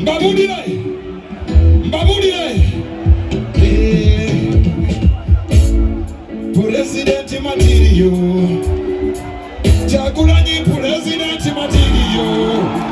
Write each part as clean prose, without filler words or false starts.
Mbabudile. President material. Chagulanyi president material.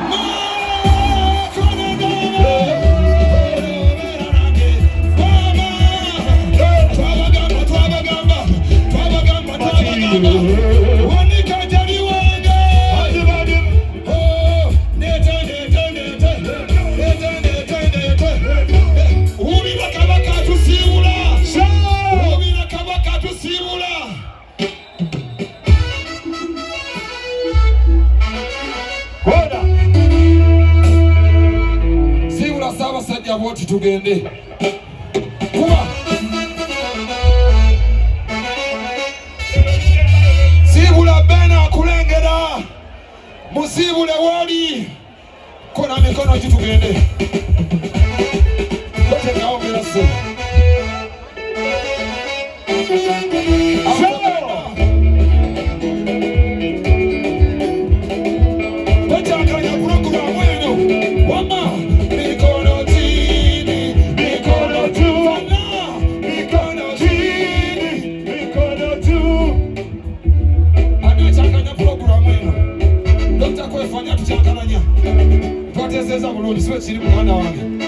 What tugende kuba sibula bena kulengera musibule wali kona mikono tugende kote kaongera se Twatezeza bulungi siwe kiri mwana wange.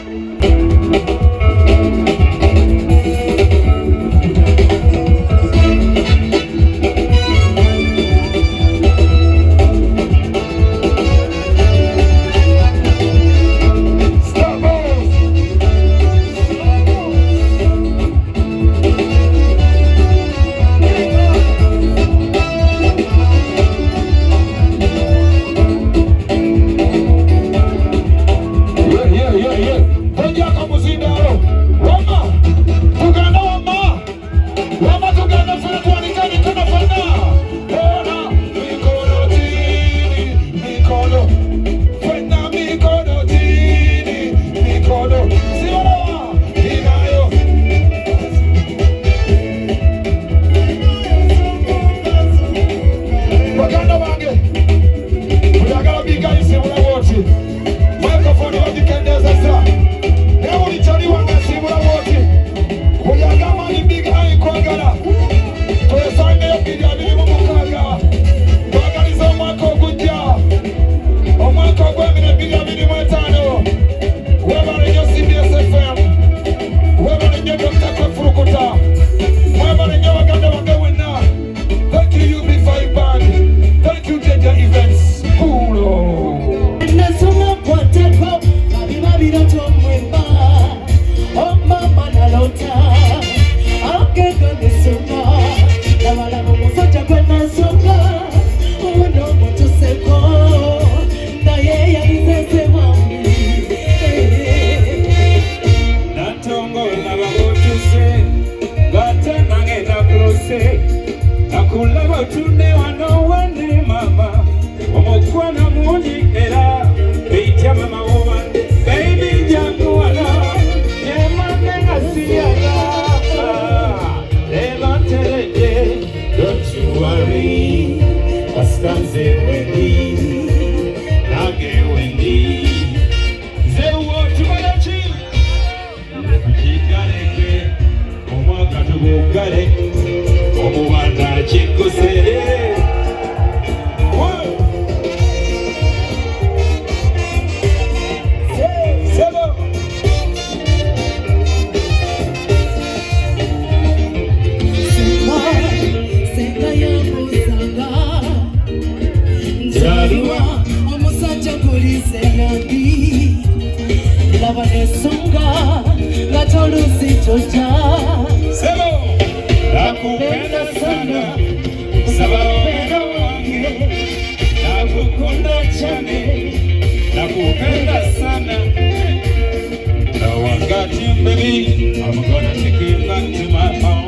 I'm gonna take you back to my home.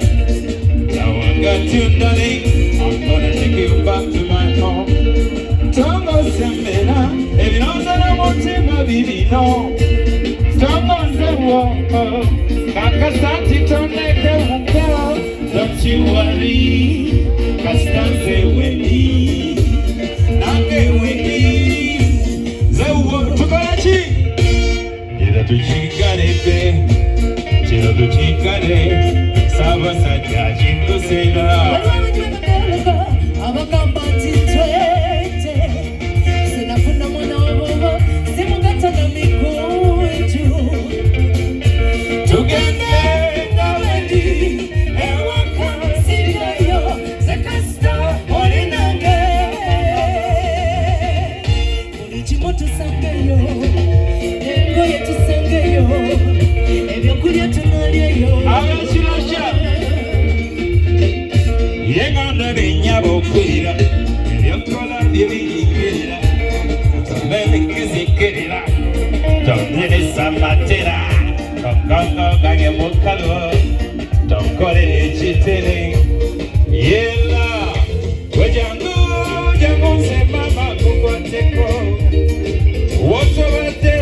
Now I got you, darling. I'm gonna take you back to my home. Tongo sembena, ebi nozana motima bibi no. Tongo nzewo, kakasati toneke mungo. Don't you worry, kastanze weni, nange weni. Zewo tukarachi, tukigarebe kino tukikale Ssaabasajja kintusera abagamba nti twete sinafuna mwana wabobo simugatta na mikunju tugende nawendi ewaka sijayo zekasita olinange buli kimu tusangeyo engoye tusangeyo ebyokulya tunalyeyo abakirosha yenganda benyaba okulira ebyokola byebiyingirira tobebikizikirira tonderesa matera tokokogange mukalo tokolera ekitere yela wejangu jangunze mama kukwateko wotobadde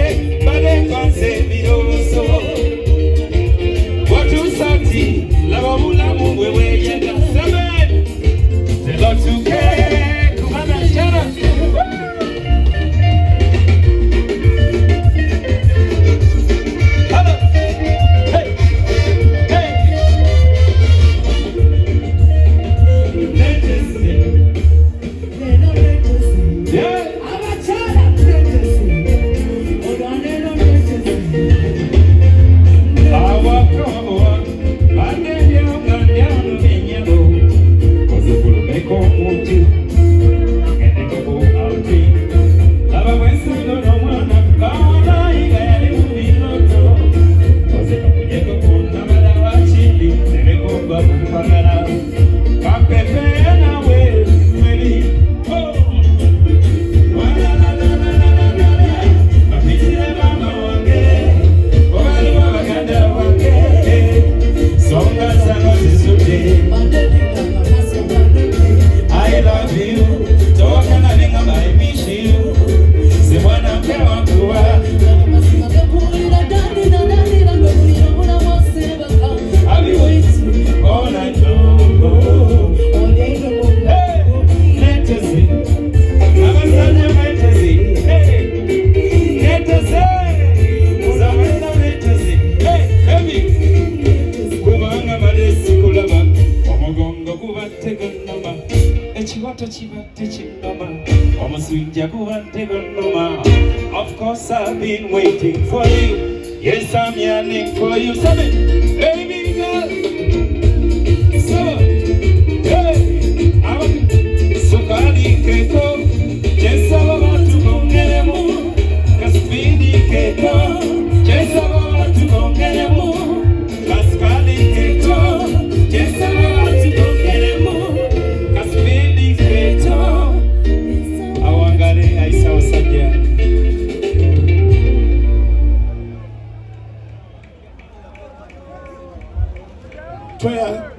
balenganze ebirowoozo watusati laba obulamu bwe bweyenda Lotuke, kumana shara. Hello, hey, hey. Yeah. Of course I've been waiting for you. Yes, I'm yearning for you. Baby girl. So, hey, sukari keko, jesa baba tukongelemu. Kaspidi keko, jesa baba tukongelemu. Kaskali keko, jesa baba tukongelemu. Kaspidi keko, awangale aisa wasajja. Prayer.